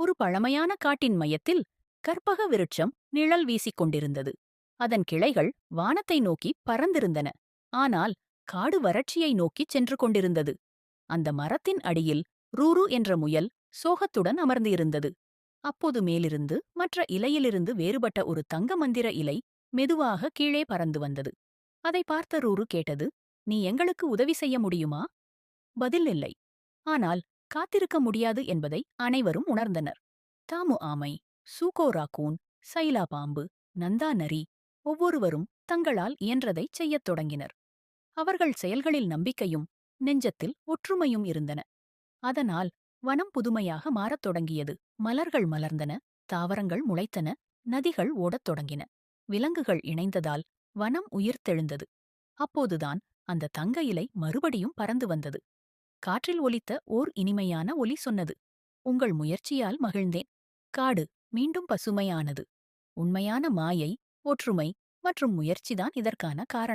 ஒரு பழமையான காட்டின் மையத்தில் கற்பக விருட்சம் நிழல் வீசிக் கொண்டிருந்தது. அதன் கிளைகள் வானத்தை நோக்கி பறந்திருந்தன. ஆனால் காடு வறட்சியை நோக்கிச் சென்று கொண்டிருந்தது. அந்த மரத்தின் அடியில் ரூரு என்ற முயல் சோகத்துடன் அமர்ந்து இருந்தது. அப்போது மேலிருந்து மற்ற இலையிலிருந்து வேறுபட்ட ஒரு தங்க மந்திர இலை மெதுவாக கீழே பறந்து வந்தது. அதை பார்த்த ரூரு கேட்டது, "நீ எங்களுக்கு உதவி செய்ய முடியுமா?" பதில் இல்லை. ஆனால் காத்திருக்க முடியாது என்பதை அனைவரும் உணர்ந்தனர். தாமு ஆமை, சூகோ ராக்கூன், சைலா பாம்பு, நந்தா நரி ஒவ்வொருவரும் தங்களால் இயன்றதைச் செய்யத் தொடங்கினர். அவர்கள் செயல்களில் நம்பிக்கையும் நெஞ்சத்தில் ஒற்றுமையும் இருந்தன. அதனால் வனம் புதுமையாக மாறத் தொடங்கியது. மலர்கள் மலர்ந்தன, தாவரங்கள் முளைத்தன, நதிகள் ஓடத் தொடங்கின. விலங்குகள் இணைந்ததால் வனம் உயிர்த்தெழுந்தது. அப்போதுதான் அந்த தங்க இலை மறுபடியும் பறந்து வந்தது. காற்றில் ஒலித்த ஓர் இனிமையான ஒலி சொன்னது, "உங்கள் முயற்சியால் மகிழ்ந்தேன். காடு மீண்டும் பசுமையானது. உண்மையான மாயை, ஒற்றுமை மற்றும் முயற்சிதான் இதற்கான காரணம்."